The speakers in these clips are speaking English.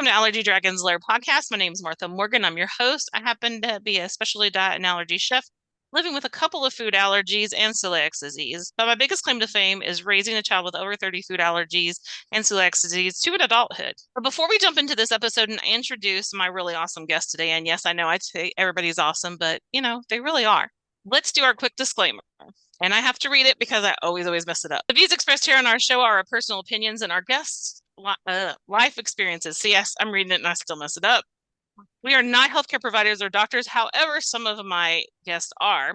Welcome to Allergy Dragon's Lair podcast. My name is Martha Morgan. I'm your host. I happen to be a specialty diet and allergy chef living with a couple of food allergies and celiac disease. But my biggest claim to fame is raising a child with over 30 food allergies and celiac disease to an adulthood. But before we jump into this episode and introduce my really awesome guest today, and yes, I know I say everybody's awesome, but they really are. Let's do our quick disclaimer. And I have to read it because I always mess it up. The views expressed here on our show are our personal opinions and our guests' life experiences. So yes, I'm reading it and I still mess it up. We are not healthcare providers or doctors. However, some of my guests are.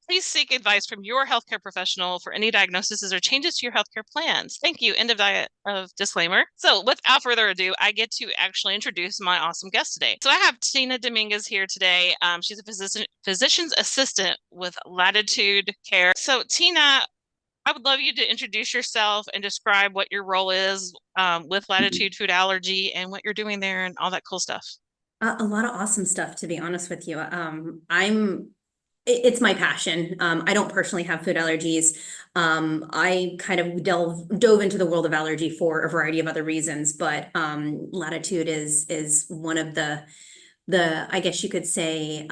Please seek advice from your healthcare professional for any diagnoses or changes to your healthcare plans. Thank you. End of disclaimer. So without further ado, I get to actually introduce my awesome guest today. So I have Tina Dominguez here today. She's a physician's assistant with Latitude Care. So Tina, I would love you to introduce yourself and describe what your role is with Latitude Food Allergy and what you're doing there and all that cool stuff. A lot of awesome stuff, to be honest with you. It's my passion. I don't personally have food allergies. I kind of dove into the world of allergy for a variety of other reasons, but Latitude is one of the I guess you could say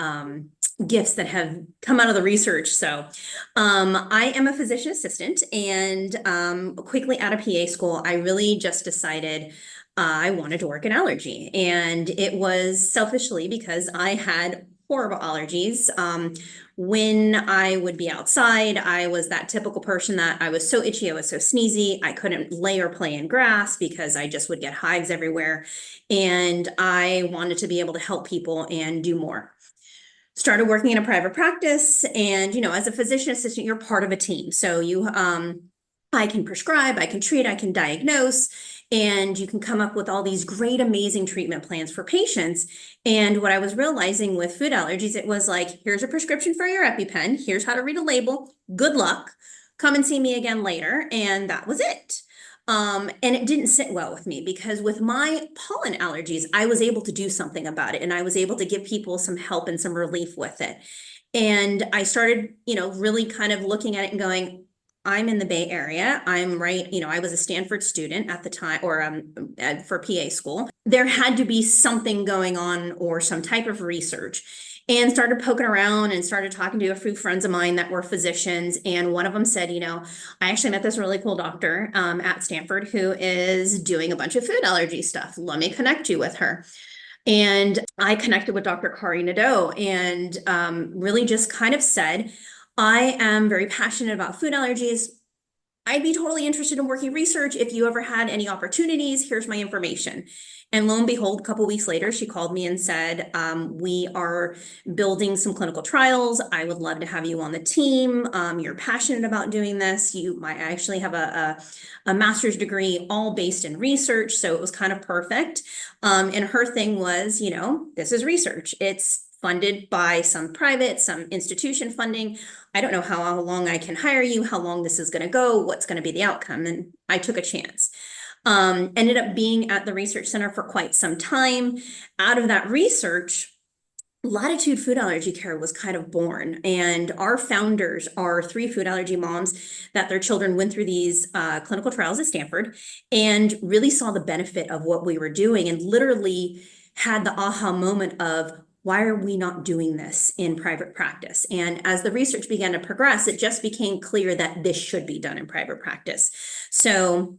gifts that have come out of the research. So I am a physician assistant, and quickly out of PA school, I really just decided I wanted to work in allergy, and it was selfishly because I had horrible allergies. When I would be outside, I was that typical person that I was so itchy, I was so sneezy, I couldn't lay or play in grass because I just would get hives everywhere. And I wanted to be able to help people and do more. Started working in a private practice, and as a physician assistant, you're part of a team. So I can prescribe, I can treat, I can diagnose, and you can come up with all these great, amazing treatment plans for patients. And what I was realizing with food allergies, it was like, here's a prescription for your EpiPen. Here's how to read a label. Good luck. Come and see me again later. And that was it. And it didn't sit well with me because with my pollen allergies, I was able to do something about it. And I was able to give people some help and some relief with it. And I started, really kind of looking at it and going, I'm in the Bay Area. I'm right, I was a Stanford student at the time, or for PA school. There had to be something going on or some type of research, and started poking around and started talking to a few friends of mine that were physicians. And one of them said, I actually met this really cool doctor at Stanford who is doing a bunch of food allergy stuff. Let me connect you with her. And I connected with Dr. Kari Nadeau and really just kind of said, I am very passionate about food allergies. I'd be totally interested in working research. If you ever had any opportunities, here's my information. And lo and behold, a couple of weeks later, she called me and said, we are building some clinical trials. I would love to have you on the team. You're passionate about doing this. You might actually have a master's degree all based in research. So it was kind of perfect. And her thing was, this is research. It's funded by some private, some institution funding. I don't know how long I can hire you, how long this is going to go, what's going to be the outcome. And I took a chance. Ended up being at the research center for quite some time. Out of that research, Latitude Food Allergy Care was kind of born. And our founders are 3 food allergy moms that their children went through these clinical trials at Stanford and really saw the benefit of what we were doing and literally had the aha moment of, why are we not doing this in private practice? And as the research began to progress, it just became clear that this should be done in private practice. So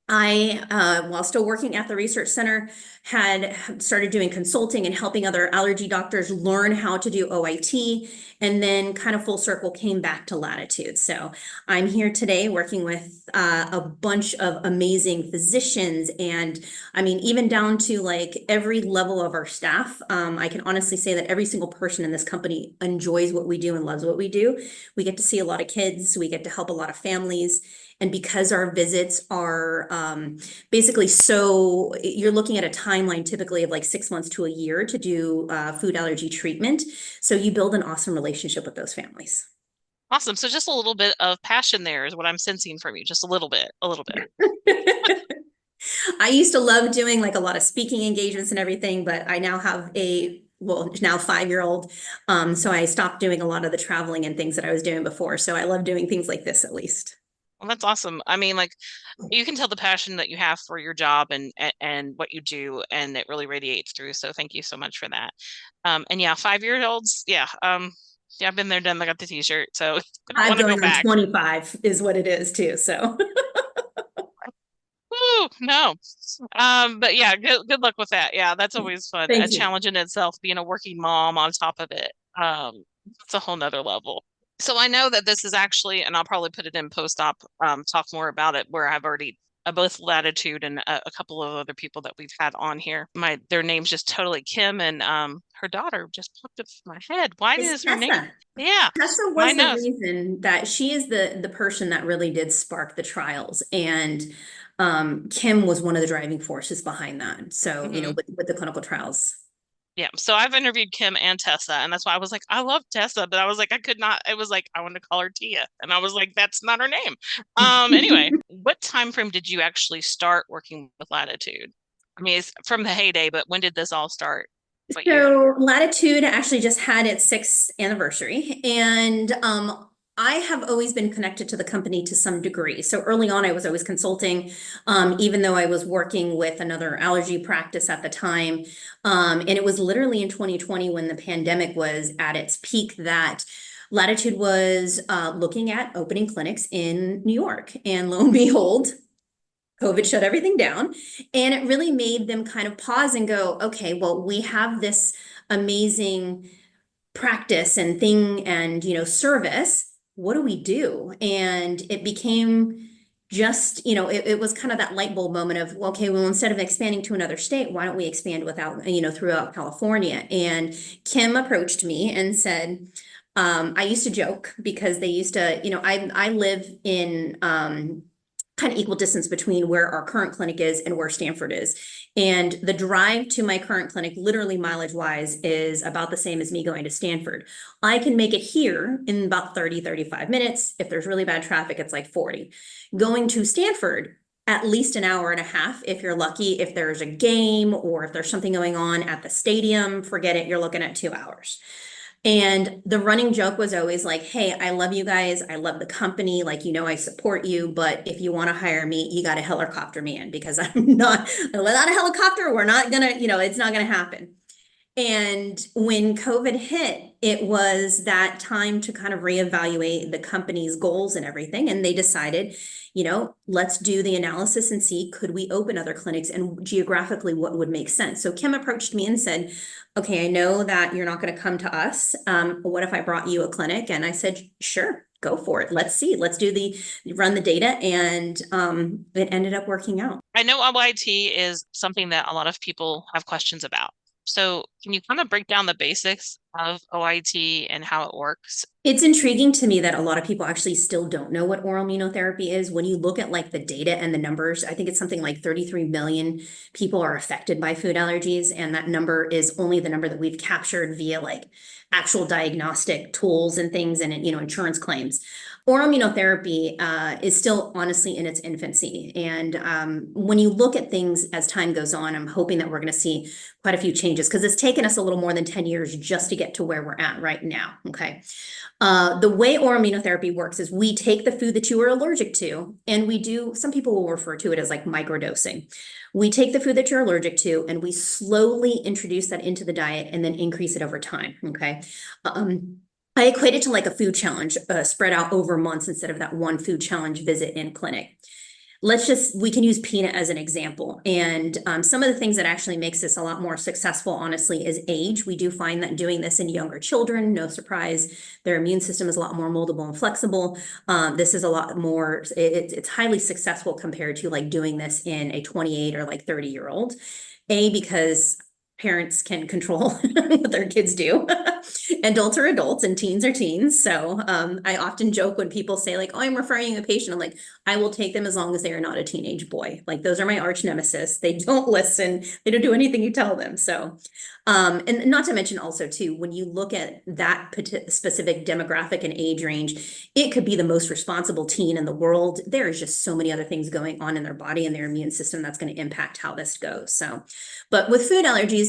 I, while still working at the research center, had started doing consulting and helping other allergy doctors learn how to do OIT, and then kind of full circle came back to Latitude. So I'm here today working with a bunch of amazing physicians, and I mean, even down to like every level of our staff. I can honestly say that every single person in this company enjoys what we do and loves what we do. We get to see a lot of kids, we get to help a lot of families. And because our visits are basically you're looking at a timeline typically of like 6 months to a year to do food allergy treatment. So you build an awesome relationship with those families. Awesome. So just a little bit of passion there is what I'm sensing from you. Just a little bit. I used to love doing like a lot of speaking engagements and everything, but I now have now 5-year-old. So I stopped doing a lot of the traveling and things that I was doing before. So I love doing things like this at least. Well, that's awesome. I mean, like you can tell the passion that you have for your job and what you do, and it really radiates through. So thank you so much for that. And yeah, 5 year olds, yeah, yeah, I've been there, done. I got the t-shirt, so I don't I'm want to go going on back. 25 is what it is too. So Woo, no. But yeah, good luck with that. Yeah, that's always fun. A thank you. challenge in itself, being a working mom on top of it. It's a whole nother level. So I know that this is actually, and I'll probably put it in post-op, talk more about it, where I've already both Latitude and a couple of other people that we've had on here. Their names just totally Kim and her daughter just popped up in my head. Why It's is her name? Tessa. Yeah, Tessa why was the knows? reason that she is the person that really did spark the trials. And Kim was one of the driving forces behind that. So, Hmm. with the clinical trials. Yeah, so I've interviewed Kim and Tessa, and that's why I was like, I love Tessa, but I was like, I could not. It was like I wanted to call her Tia, and I was like, that's not her name. Anyway, what time frame did you actually start working with Latitude? I mean, it's from the heyday, but when did this all start? What year? So Latitude actually just had its sixth anniversary, and I have always been connected to the company to some degree. So early on, I was always consulting, even though I was working with another allergy practice at the time. And it was literally in 2020 when the pandemic was at its peak that Latitude was looking at opening clinics in New York. And lo and behold, COVID shut everything down. And it really made them kind of pause and go, okay, well, we have this amazing practice and thing and, service. What do we do? And it became just, it was kind of that light bulb moment of, well, okay, well, instead of expanding to another state, why don't we expand throughout California? And Kim approached me and said, I used to joke because they used to, I live in kind of equal distance between where our current clinic is and where Stanford is. And the drive to my current clinic, literally mileage wise, is about the same as me going to Stanford. I can make it here in about 30, 35 minutes. If there's really bad traffic, it's like 40. Going to Stanford, at least an hour and a half if you're lucky. If there's a game or if there's something going on at the stadium, forget it, you're looking at 2 hours. And the running joke was always like, hey, I love you guys. I love the company. Like, I support you. But if you want to hire me, you got to helicopter me in because I'm not, without a helicopter, we're not going to, it's not going to happen. And when COVID hit, it was that time to kind of reevaluate the company's goals and everything. And they decided, let's do the analysis and see, could we open other clinics and geographically what would make sense? So Kim approached me and said, okay, I know that you're not going to come to us. What if I brought you a clinic? And I said, sure, go for it. Let's see. Let's run the data. And it ended up working out. I know OIT is something that a lot of people have questions about. So can you kind of break down the basics of OIT and how it works? It's intriguing to me that a lot of people actually still don't know what oral immunotherapy is. When you look at like the data and the numbers, I think it's something like 33 million people are affected by food allergies. And that number is only the number that we've captured via like actual diagnostic tools and things and, insurance claims. Oral immunotherapy is still honestly in its infancy. And when you look at things as time goes on, I'm hoping that we're going to see quite a few changes because it's taken us a little more than 10 years just to get to where we're at right now. Okay. The way oral immunotherapy works is we take the food that you are allergic to, and some people will refer to it as like microdosing. We take the food that you're allergic to, and we slowly introduce that into the diet and then increase it over time. Okay. I equate it to like a food challenge spread out over months instead of that one food challenge visit in clinic. We can use peanut as an example. And some of the things that actually makes this a lot more successful, honestly, is age. We do find that doing this in younger children, no surprise, their immune system is a lot more moldable and flexible. This is a lot more, it's highly successful compared to like doing this in a 28 or like 30-year-old. Because parents can control what their kids do. Adults are adults and teens are teens. So I often joke when people say like, oh, I'm referring a patient. I'm like, I will take them as long as they are not a teenage boy. Like those are my arch nemesis. They don't listen. They don't do anything you tell them. So, and not to mention also too, when you look at that specific demographic and age range, it could be the most responsible teen in the world. There's just so many other things going on in their body and their immune system that's going to impact how this goes. So, but with food allergies,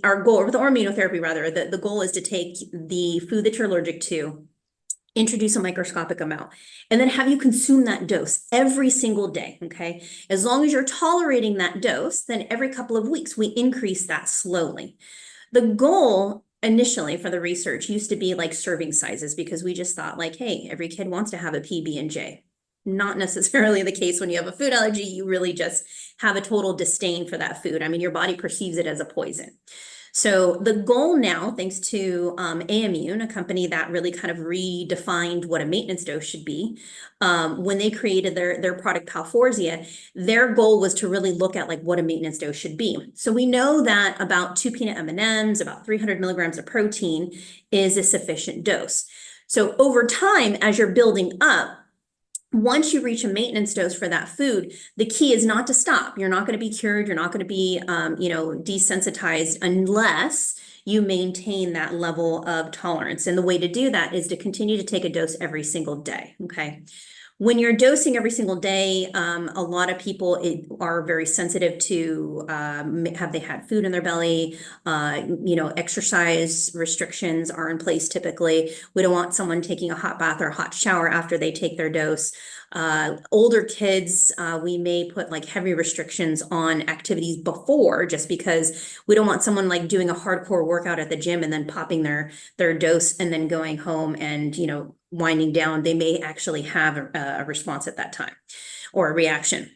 our goal, or with oral immunotherapy rather, the goal is to take the food that you're allergic to introduce a microscopic amount, and then have you consume that dose every single day, okay? As long as you're tolerating that dose, then every couple of weeks we increase that slowly. The goal initially for the research used to be like serving sizes because we just thought like, hey, every kid wants to have a PB&J. Not necessarily the case when you have a food allergy. You really just have a total disdain for that food. I mean, your body perceives it as a poison. So the goal now, thanks to Aimmune, a company that really kind of redefined what a maintenance dose should be, when they created their product Palforzia, their goal was to really look at like what a maintenance dose should be. So we know that about 2 peanut M&Ms, about 300 milligrams of protein is a sufficient dose. So over time, as you're building up, once you reach a maintenance dose for that food, the key is not to stop. You're not going to be cured. You're not going to be, desensitized unless you maintain that level of tolerance. And the way to do that is to continue to take a dose every single day. Okay. When you're dosing every single day, a lot of people are very sensitive to have they had food in their belly. Exercise restrictions are in place typically. We don't want someone taking a hot bath or a hot shower after they take their dose. Older kids, we may put like heavy restrictions on activities before, just because we don't want someone like doing a hardcore workout at the gym and then popping their dose and then going home and winding down. They may actually have a response at that time or a reaction.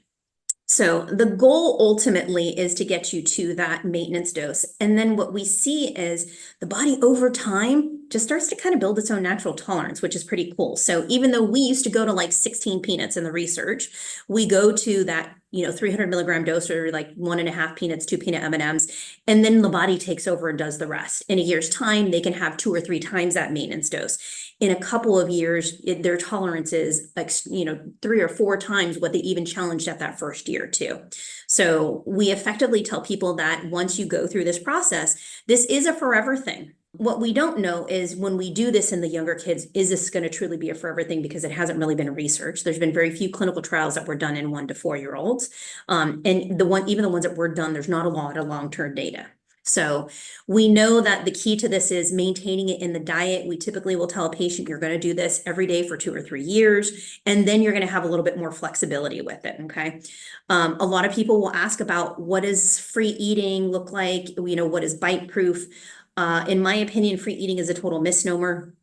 So the goal ultimately is to get you to that maintenance dose. And then what we see is the body over time just starts to kind of build its own natural tolerance, which is pretty cool. So even though we used to go to like 16 peanuts in the research, we go to that 300 milligram dose or like 1.5 peanuts, 2 peanut M&Ms, and then the body takes over and does the rest. In a year's time, they can have 2 or 3 times that maintenance dose. In a couple of years, their tolerance is 3 or 4 times what they even challenged at that first year too. So we effectively tell people that once you go through this process, this is a forever thing. What we don't know is when we do this in the younger kids, is this going to truly be a forever thing? Because it hasn't really been researched. There's been very few clinical trials that were done in 1 to 4-year-olds. And even the ones that were done, there's not a lot of long-term data. So we know that the key to this is maintaining it in the diet. We typically will tell a patient, you're going to do this every day for 2 or 3 years, and then you're going to have a little bit more flexibility with it. Okay. A lot of people will ask about what does free eating look like? What is bite proof? In my opinion, free eating is a total misnomer.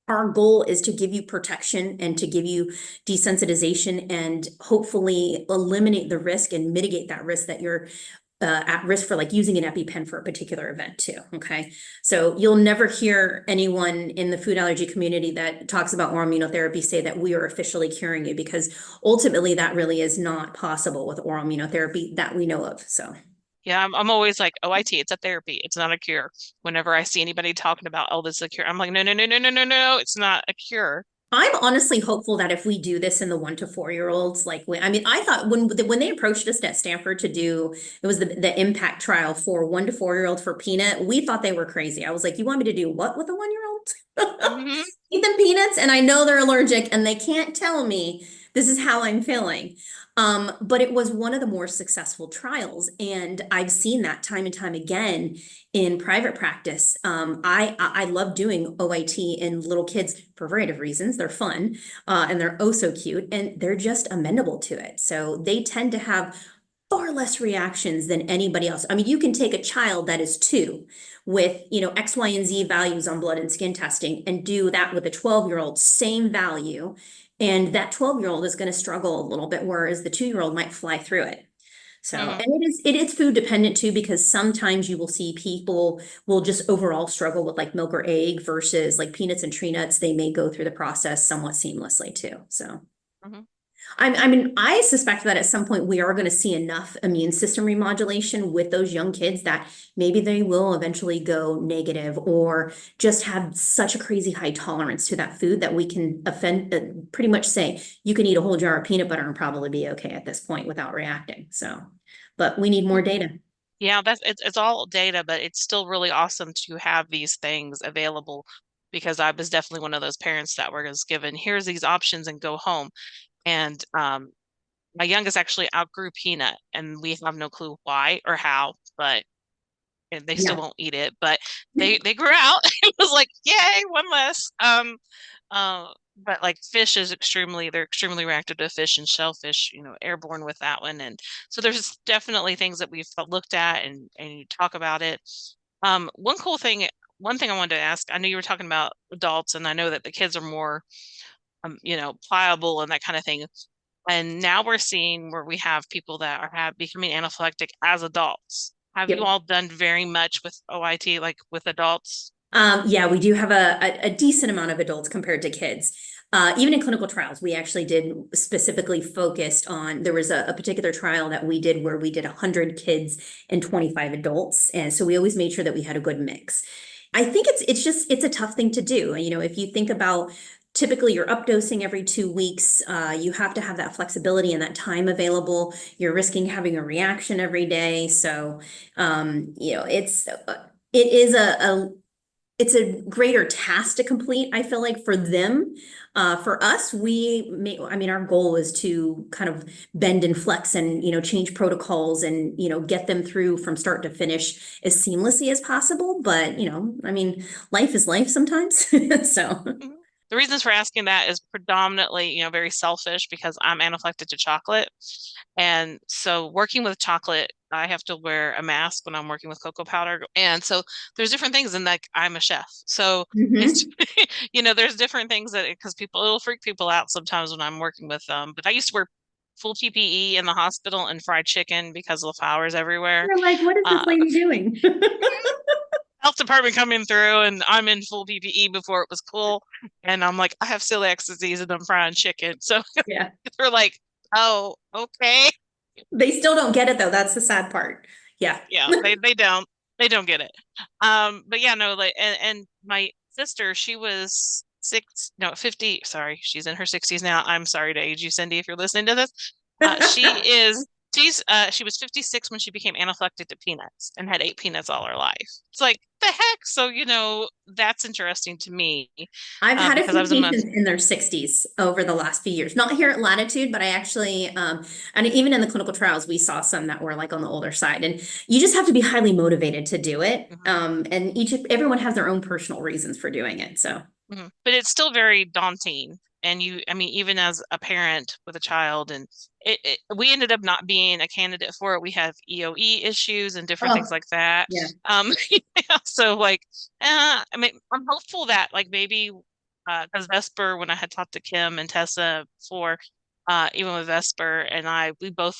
Our goal is to give you protection and to give you desensitization and hopefully eliminate the risk and mitigate that risk that you're at risk for like using an EpiPen for a particular event too. Okay. So you'll never hear anyone in the food allergy community that talks about oral immunotherapy say that we are officially curing you, because ultimately that really is not possible with oral immunotherapy that we know of. So. Yeah, I'm always like, OIT, it's a therapy. It's not a cure. Whenever I see anybody talking about, oh, this is a cure, I'm like, no, no, no, no, no, no, no, it's not a cure. I'm honestly hopeful that if we do this in the 1 to 4-year-olds, I thought when they approached us at Stanford to do, it was the impact trial for 1 to 4-year-old for peanut. We thought they were crazy. I was like, you want me to do what with a 1-year-old? Hmm. Eat them peanuts, and I know they're allergic and they can't tell me this is how I'm feeling. But it was one of the more successful trials, and I've seen that time and time again in private practice. I love doing OIT in little kids for a variety of reasons. They're fun, and they're oh so cute, and they're just amenable to it. So they tend to have far less reactions than anybody else. I mean, you can take a child that is 2 with, X, Y, and Z values on blood and skin testing and do that with a 12-year-old, same value. And that 12-year-old is going to struggle a little bit, whereas the 2-year-old might fly through it. So, Hmm. and it is food dependent too, because sometimes you will see people will just overall struggle with like milk or egg versus like peanuts and tree nuts. They may go through the process somewhat seamlessly too. So. Hmm. I suspect that at some point we are going to see enough immune system remodulation with those young kids that maybe they will eventually go negative or just have such a crazy high tolerance to that food that we can pretty much say you can eat a whole jar of peanut butter and probably be okay at this point without reacting. So, but we need more data. Yeah, it's all data, but it's still really awesome to have these things available, because I was definitely one of those parents that were just given, here's these options and go home. And my youngest actually outgrew peanut, and we have no clue why or how, but and they still Yeah. won't eat it. But they grew out. It was like, yay, one less. But like fish is they're extremely reactive to fish and shellfish, airborne with that one. And so there's definitely things that we've looked at and you talk about it. One thing I wanted to ask, I know you were talking about adults, and I know that the kids are more, pliable and that kind of thing. And now we're seeing where we have people that are becoming anaphylactic as adults. Have you Yep. all done very much with OIT, like with adults? Yeah, we do have a decent amount of adults compared to kids. Even in clinical trials, we actually did specifically focused on, there was a particular trial that we did where we did 100 kids and 25 adults. And so we always made sure that we had a good mix. I think it's a tough thing to do. If you think about typically you're updosing every 2 weeks, you have to have that flexibility and that time available. You're risking having a reaction every day. So, it is it's a greater task to complete, I feel like, for them. For us, our goal is to kind of bend and flex and, change protocols and, get them through from start to finish as seamlessly as possible. But, life is life sometimes. So, Mhm. The reasons for asking that is predominantly, very selfish because I'm anaphylactic to chocolate. And so working with chocolate, I have to wear a mask when I'm working with cocoa powder. And so there's different things, and like I'm a chef. So it's, mhm. there's different things because it'll freak people out sometimes when I'm working with them. But I used to wear full PPE in the hospital and fried chicken because of the flowers everywhere. You're like, what is this Uh, lady doing? Health department coming through and I'm in full PPE before it was cool. And I'm like, I have celiac disease and I'm frying chicken. So Yeah. they're like, oh, okay. They still don't get it though. That's the sad part. Yeah. Yeah, they don't get it. But yeah, no, like and my sister, she was 50, sorry, she's in her 60s now. I'm sorry to age you, Cindy, if you're listening to this. She was 56 when she became anaphylactic to peanuts and had ate peanuts all her life. It's like the heck. So, that's interesting to me, I've had a because I few was a month. patients in their 60s over the last few years, not here at Latitude, but I actually, and even in the clinical trials, we saw some that were like on the older side. And you just have to be highly motivated to do it. Mhm. And everyone has their own personal reasons for doing it. So, But it's still very daunting. And I mean, even as a parent with a child, and we ended up not being a candidate for it. We have EOE issues and different things oh, like that. yeah. Yeah, so like, I mean, I'm hopeful that like maybe, because Vesper, when I had talked to Kim and Tessa before, even with Vesper and we both,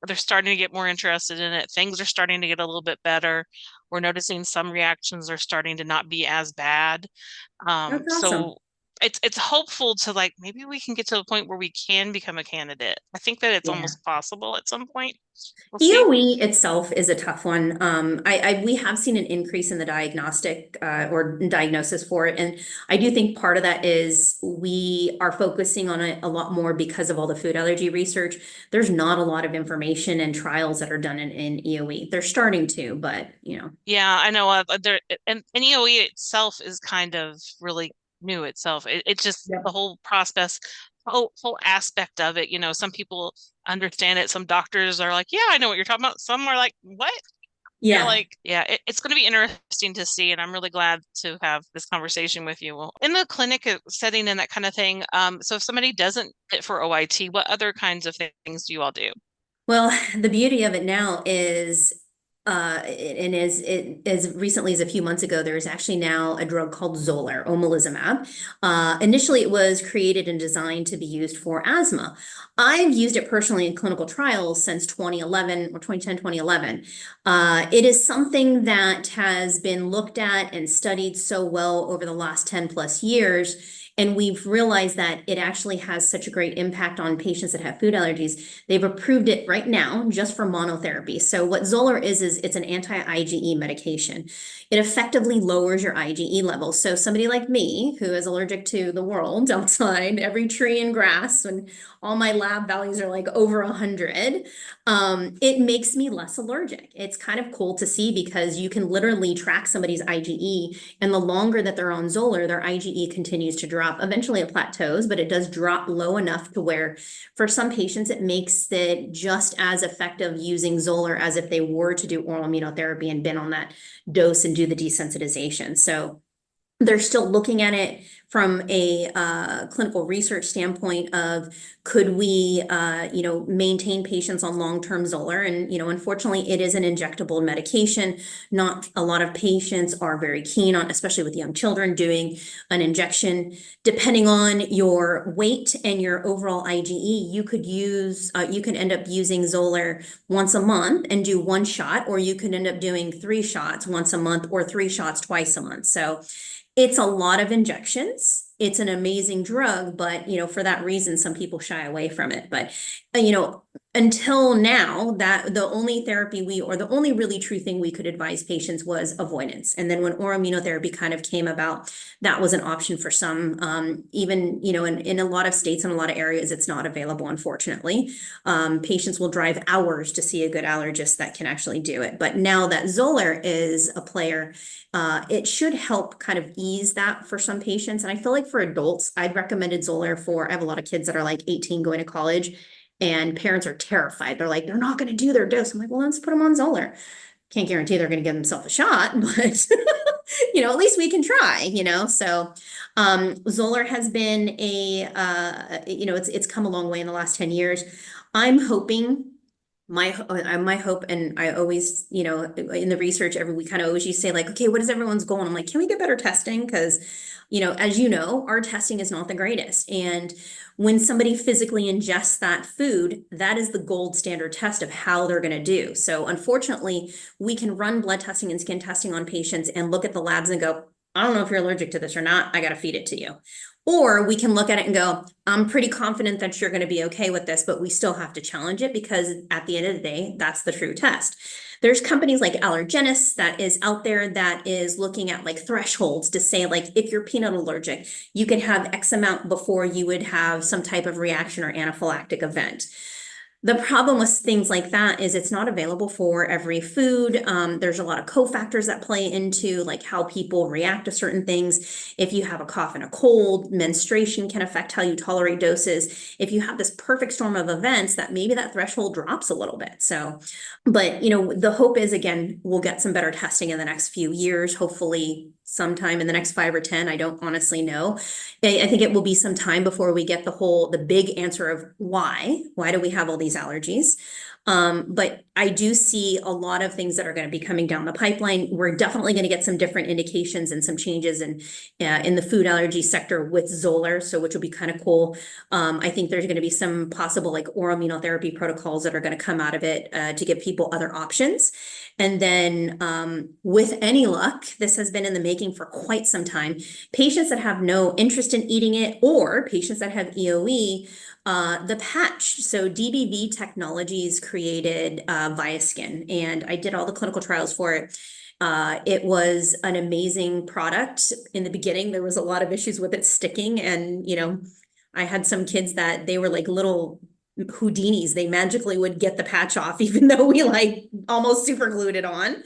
they're starting to get more interested in it. Things are starting to get a little bit better. We're noticing some reactions are starting to not be as bad. That's awesome. So it's hopeful to like maybe we can get to a point where we can become a candidate. I think that it's Yeah. almost possible at some point. We'll see. EOE itself is a tough one. We have seen an increase in the diagnostic or diagnosis for it, and I do think part of that is we are focusing on it a lot more because of all the food allergy research. There's not a lot of information and trials that are done in EOE. They're starting to, but Yeah, I know. And EOE itself is kind of really new itself. It's just the Yep. whole process, whole aspect of it. Some people understand it. Some doctors are like, "Yeah, I know what you're talking about." Some are like, "What?" Yeah. Yeah, it's going to be interesting to see, and I'm really glad to have this conversation with you. Well, in the clinic setting and that kind of thing. So if somebody doesn't fit for OIT, what other kinds of things do you all do? Well, the beauty of it now is, and as recently as a few months ago, there is actually now a drug called Xolair, omalizumab. Initially, it was created and designed to be used for asthma. I've used it personally in clinical trials since 2011 or 2010, 2011. It is something that has been looked at and studied so well over the last 10 plus years. And we've realized that it actually has such a great impact on patients that have food allergies. They've approved it right now just for monotherapy. So what Xolair is it's an anti-IgE medication. It effectively lowers your IgE levels. So somebody like me who is allergic to the world outside, every tree and grass, and all my lab values are like over 100, it makes me less allergic. It's kind of cool to see because you can literally track somebody's IgE, and the longer that they're on Xolair, their IgE continues to drop. Eventually it plateaus, but it does drop low enough to where for some patients it makes it just as effective using Xolair as if they were to do oral immunotherapy and been on that dose and do the desensitization. So They're still looking at it from a clinical research standpoint of could we, maintain patients on long-term Xolair? And, unfortunately, it is an injectable medication. Not a lot of patients are very keen on, especially with young children, doing an injection. Depending on your weight and your overall IgE, you could end up using Xolair once a month and do one shot, or you could end up doing 3 shots once a month or 3 shots twice a month. So it's a lot of injections. It's an amazing drug, but for that reason, some people shy away from it. But until now, that the only therapy or the only really true thing we could advise patients was avoidance. And then when oral immunotherapy kind of came about, that was an option for some. Even in a lot of states and a lot of areas, it's not available, unfortunately. Patients will drive hours to see a good allergist that can actually do it. But now that Xolair is a player, it should help kind of ease that for some patients. And I feel like for adults, I'd recommended Xolair I have a lot of kids that are like 18 going to college, and parents are terrified. They're like, they're not going to do their dose. I'm like, well, let's put them on Xolair. Can't guarantee they're going to give themselves a shot, but at least we can try, So, Xolair has been it's come a long way in the last 10 years. I'm hoping my hope, and I always, in the research, we kind of always used to say like, okay, what is everyone's goal? And I'm like, can we get better testing? Because, as our testing is not the greatest. And when somebody physically ingests that food, that is the gold standard test of how they're going to do. So unfortunately, we can run blood testing and skin testing on patients and look at the labs and go, I don't know if you're allergic to this or not. I got to feed it to you. Or we can look at it and go, I'm pretty confident that you're going to be okay with this, but we still have to challenge it because at the end of the day, that's the true test. There's companies like Allergenis that is out there that is looking at like thresholds to say like, if you're peanut allergic, you can have X amount before you would have some type of reaction or anaphylactic event. The problem with things like that is it's not available for every food. There's a lot of cofactors that play into like how people react to certain things. If you have a cough and a cold, menstruation can affect how you tolerate doses. If you have this perfect storm of events, that maybe that threshold drops a little bit. So, but the hope is, again, we'll get some better testing in the next few years, hopefully sometime in the next 5 or 10. I don't honestly know. I think it will be some time before we get the big answer of why do we have all these allergies? But I do see a lot of things that are going to be coming down the pipeline. We're definitely going to get some different indications and some changes in the food allergy sector with Xolair, so which will be kind of cool. I think there's going to be some possible like oral immunotherapy protocols that are going to come out of it to give people other options. And then with any luck, this has been in the making for quite some time. Patients that have no interest in eating it or patients that have EOE, the patch. So DBV Technologies created ViaSkin, and I did all the clinical trials for it. It was an amazing product. In the beginning, there was a lot of issues with it sticking, and I had some kids that they were like little Houdinis. They magically would get the patch off, even though we like almost super glued it on.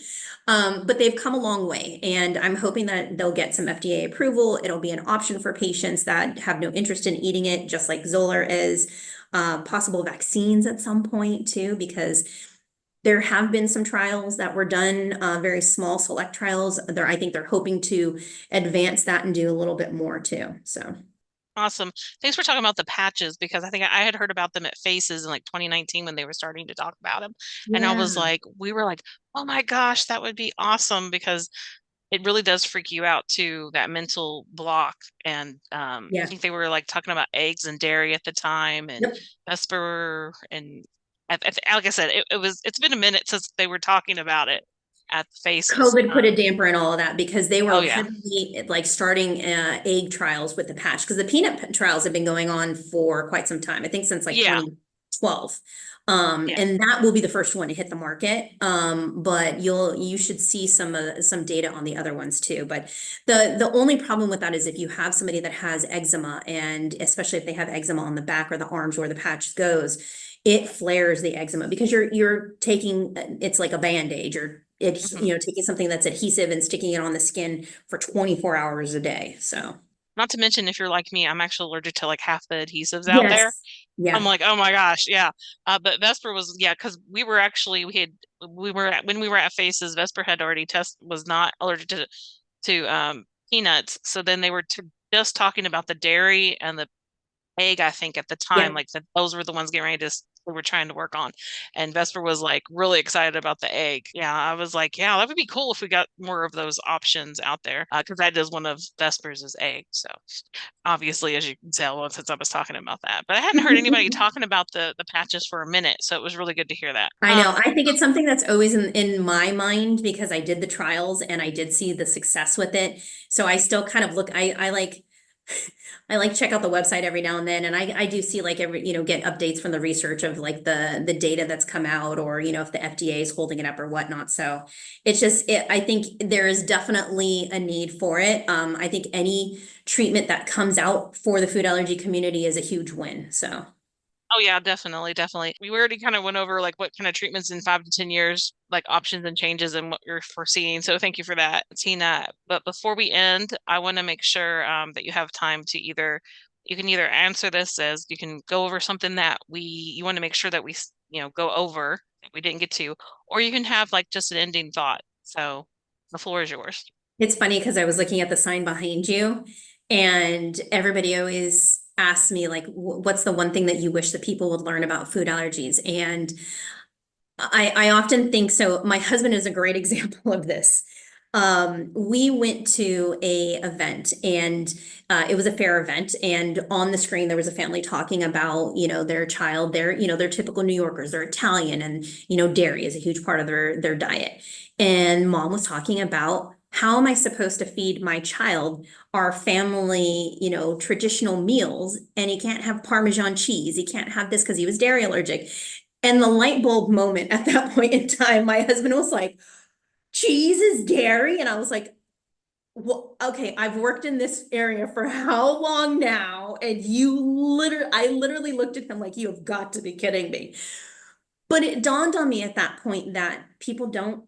But they've come a long way, and I'm hoping that they'll get some FDA approval. It'll be an option for patients that have no interest in eating it, just like Xolair is. Possible vaccines at some point too, because there have been some trials that were done, very small select trials. I think they're hoping to advance that and do a little bit more too. So. Awesome. Thanks for talking about the patches, because I think I had heard about them at Faces in like 2019 when they were starting to talk about them. And I Yeah. was like, we were like, oh my gosh, that would be awesome, because it really does freak you out to that mental block. And I Yeah. think they were like talking about eggs and dairy at the time, and Yep. Vesper, and like I said, it's been a minute since they were talking about it at Faces. COVID put a damper in all of that because they Oh were yeah. heavily like starting egg trials with the patch, because the peanut trials have been going on for quite some time. I think since like Yeah. 2012. Yeah. And that will be the first one to hit the market. But you should see some data on the other ones too. But the only problem with that is if you have somebody that has eczema, and especially if they have eczema on the back or the arms where the patch goes, it flares the eczema because you're taking, it's like a band-aid, or it's, Mhm. taking something that's adhesive and sticking it on the skin for 24 hours a day. So, Not to mention, if you're like me, I'm actually allergic to like half the adhesives out there. yes. I'm Yeah. like, oh my gosh, yeah. But Vesper was, yeah, because when we were at Faces, Vesper had already was not allergic to peanuts. So then they were just talking about the dairy and the egg, I think at the time, Yep. like those were the ones getting ready to we were trying to work on. And Vesper was like really excited about the egg. Yeah, I was like, yeah, that would be cool if we got more of those options out there. Because that is one of Vesper's is egg. So obviously, as you can tell, since I was talking about that, but I hadn't heard anybody talking about the patches for a minute, so it was really good to hear that. I know. I think it's something that's always in my mind because I did the trials and I did see the success with it. So I still kind of look, I like I like check out the website every now and then, and I do see like every, get updates from the research of like the data that's come out, or if the FDA is holding it up or whatnot. So it's just I think there is definitely a need for it. I think any treatment that comes out for the food allergy community is a huge win. So. Oh yeah, definitely, definitely. We already kind of went over like what kind of treatments in 5 to 10 years, like options and changes and what you're foreseeing. So thank you for that, Tina. But before we end, I want to make sure that you have time to you can either answer this as you can go over something that you want to make sure that we go over that we didn't get to, or you can have like just an ending thought. So the floor is yours. It's funny because I was looking at the sign behind you, and everybody always asks me like, what's the one thing that you wish that people would learn about food allergies? And I often think so. My husband is a great example of this. We went to a event, and it was a fair event, and on the screen there was a family talking about, their child. They're typical New Yorkers. They're Italian, and dairy is a huge part of their diet. And mom was talking about, how am I supposed to feed my child our family, traditional meals? And he can't have Parmesan cheese. He can't have this because he was dairy allergic. And the light bulb moment at that point in time, my husband was like, cheese is dairy? And I was like, well, okay, I've worked in this area for how long now? And I literally looked at him like, you have got to be kidding me. But it dawned on me at that point that people don't,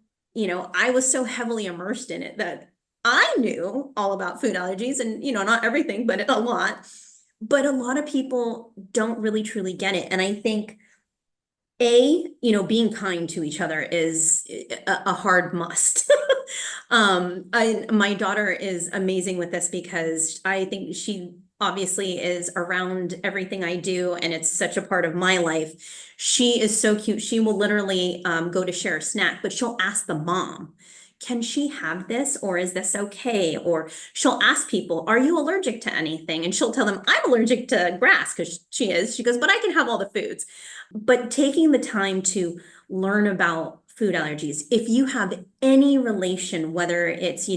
I was so heavily immersed in it that I knew all about food allergies, and, not everything, but a lot. But a lot of people don't really truly get it. And I think being kind to each other is a hard must. My daughter is amazing with this because I think she obviously is around everything I do, and it's such a part of my life. She is so cute. She will literally go to share a snack, but she'll ask the mom, can she have this, or is this okay? Or she'll ask people, are you allergic to anything? And she'll tell them, I'm allergic to grass, because she is. She goes, but I can have all the foods. But taking the time to learn about food allergies, if you have any relation, whether it's,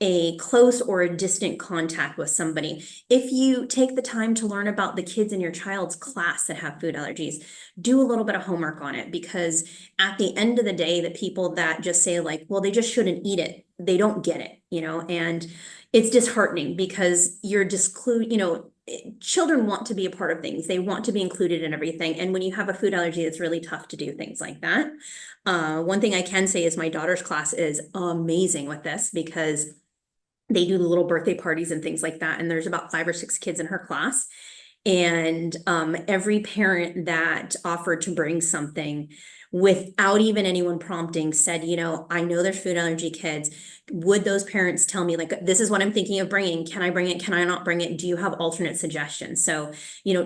a close or a distant contact with somebody, if you take the time to learn about the kids in your child's class that have food allergies, do a little bit of homework on it, because at the end of the day, the people that just say like, well, they just shouldn't eat it, they don't get it, and it's disheartening because you're children want to be a part of things. They want to be included in everything. And when you have a food allergy, it's really tough to do things like that. One thing I can say is my daughter's class is amazing with this, because they do the little birthday parties and things like that. And there's about 5 or 6 kids in her class. And every parent that offered to bring something without even anyone prompting said, I know there's food allergy kids. Would those parents tell me, like, this is what I'm thinking of bringing? Can I bring it? Can I not bring it? Do you have alternate suggestions? So,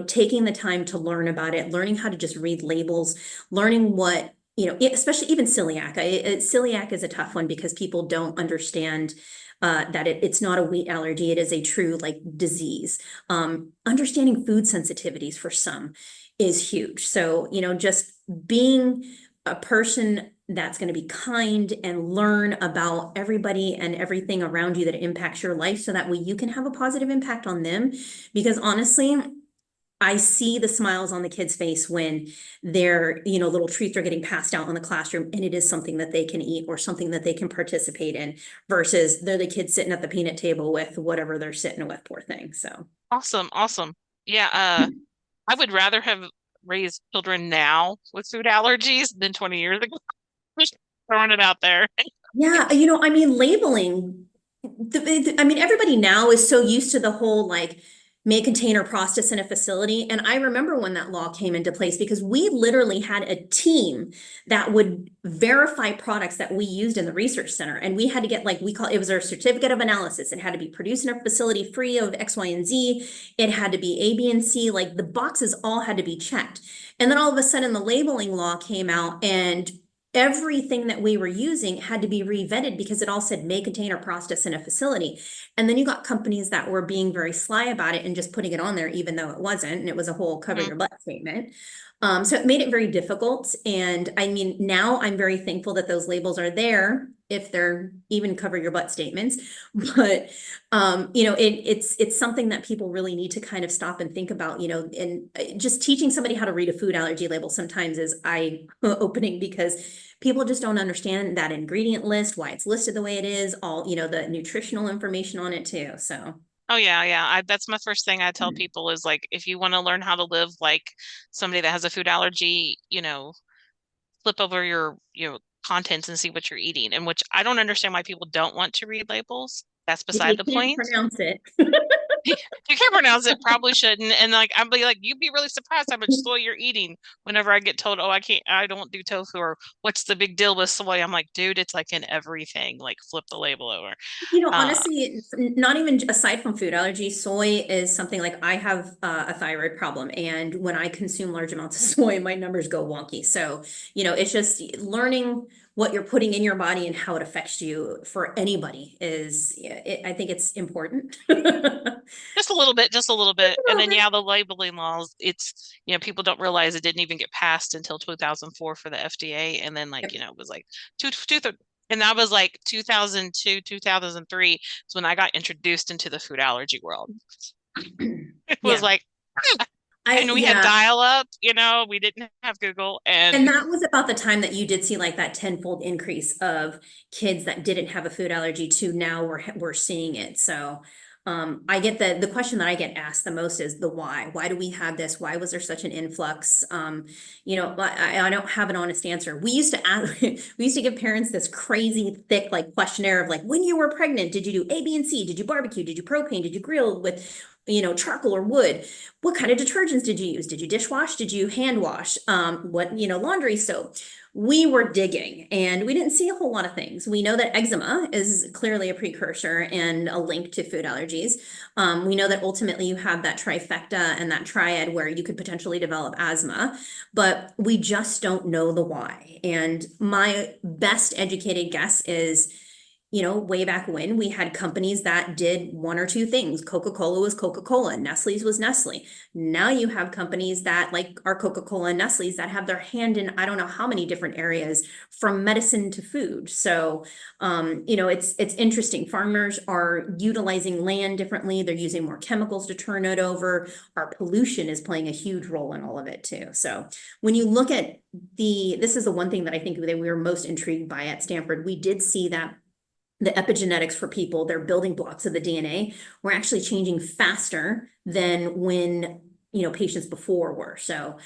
taking the time to learn about it, learning how to just read labels, learning what, especially even celiac. Celiac is a tough one because people don't understand that it's not a wheat allergy. It is a true like disease. Understanding food sensitivities for some is huge. So, just being a person that's going to be kind and learn about everybody and everything around you that impacts your life, so that way you can have a positive impact on them. Because honestly, I see the smiles on the kids' face when their, little treats are getting passed out in the classroom, and it is something that they can eat or something that they can participate in, versus they're the kids sitting at the peanut table with whatever they're sitting with, poor thing. So. Awesome, awesome. Yeah, I would rather have raised children now with food allergies than 20 years ago. Just throwing it out there. Yeah, labeling. Everybody now is so used to the whole like may contain or process in a facility. And I remember when that law came into place because we literally had a team that would verify products that we used in the research center. And we had to get, like, we call it was our certificate of analysis. It had to be produced in a facility free of X, Y, and Z. It had to be A, B, and C. Like the boxes all had to be checked. And then all of a sudden the labeling law came out and everything that we were using had to be re-vetted because it all said may contain or process in a facility. And then you got companies that were being very sly about it and just putting it on there, even though it wasn't. And it was a whole cover Mhm. your butt statement. So it made it very difficult. And I mean, now I'm very thankful that those labels are there if they're even cover your butt statements. But it's something that people really need to kind of stop and think about, and just teaching somebody how to read a food allergy label sometimes is eye-opening because people just don't understand that ingredient list, why it's listed the way it is, all, the nutritional information on it too. So. Oh yeah, yeah. That's my first thing I tell people is like, if you want to learn how to live like somebody that has a food allergy, flip over your contents and see what you're eating. And which I don't understand why people don't want to read labels. That's If beside you the can't point. pronounce it. You can't pronounce it, probably shouldn't. And like I'd be like, you'd be really surprised how much soy you're eating whenever I get told, oh, I don't do tofu, or what's the big deal with soy? I'm like, dude, it's like in everything. Like flip the label over. Uh, Honestly, not even aside from food allergy, soy is something like I have a thyroid problem. And when I consume large amounts of soy, my numbers go wonky. So, it's just learning what you're putting in your body and how it affects you for anybody is, yeah, I think it's important. A just a little bit, just a little bit. And little then bit. yeah, the labeling laws, it's people don't realize it didn't even get passed until 2004 for the FDA. And then like, Yep. it was like and that was like 2002, 2003 is when I got introduced into the food allergy world. It was Yeah. like, and we had Yeah. dial up, we didn't have Google. And And that was about the time that you did see like that tenfold increase of kids that didn't have a food allergy to now we're seeing it. So I get the question that I get asked the most is the why. Why do we have this? Why was there such an influx? I don't have an honest answer. We used to ask, we used to give parents this crazy thick like questionnaire of like when you were pregnant, did you do A, B, and C? Did you barbecue? Did you propane? Did you grill with charcoal or wood? What kind of detergents did you use? Did you dishwash? Did you hand wash? Laundry soap? We were digging and we didn't see a whole lot of things. We know that eczema is clearly a precursor and a link to food allergies. We know that ultimately you have that trifecta and that triad where you could potentially develop asthma, but we just don't know the why. And my best educated guess is way back when we had companies that did one or two things. Coca-Cola was Coca-Cola, Nestle's was Nestle. Now you have companies that like are Coca-Cola and Nestle's that have their hand in I don't know how many different areas from medicine to food. So, it's interesting. Farmers are utilizing land differently. They're using more chemicals to turn it over. Our pollution is playing a huge role in all of it too. So when you look at this is the one thing that I think that we were most intrigued by at Stanford. We did see that the epigenetics for people, their building blocks of the DNA, were actually changing faster than when patients before were. So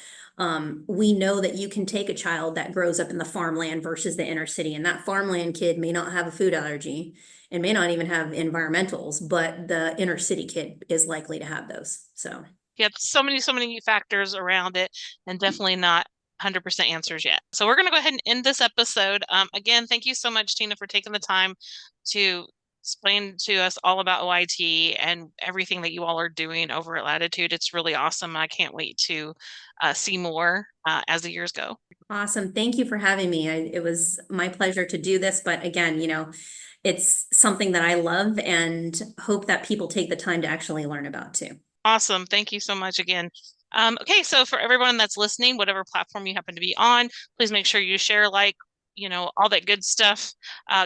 we know that you can take a child that grows up in the farmland versus the inner city, and that farmland kid may not have a food allergy and may not even have environmentals, but the inner city kid is likely to have those. So yeah, so many factors around it, and definitely not 100% answers yet. So we're going to go ahead and end this episode. Again, thank you so much, Tina, for taking the time to explain to us all about OIT and everything that you all are doing over at Latitude. It's really awesome. I can't wait to see more as the years go. awesome. Thank you for having me. It was my pleasure to do this. But again, it's something that I love and hope that people take the time to actually learn about too. Awesome. Thank you so much again. Okay, so for everyone that's listening, whatever platform you happen to be on, please make sure you share, like, all that good stuff.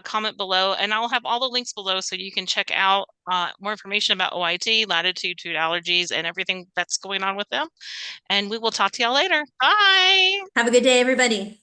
Comment below, and I'll have all the links below so you can check out more information about OIT, Latitude Food Allergies, and everything that's going on with them. And we will talk to y'all later. Bye. Have a good day, everybody.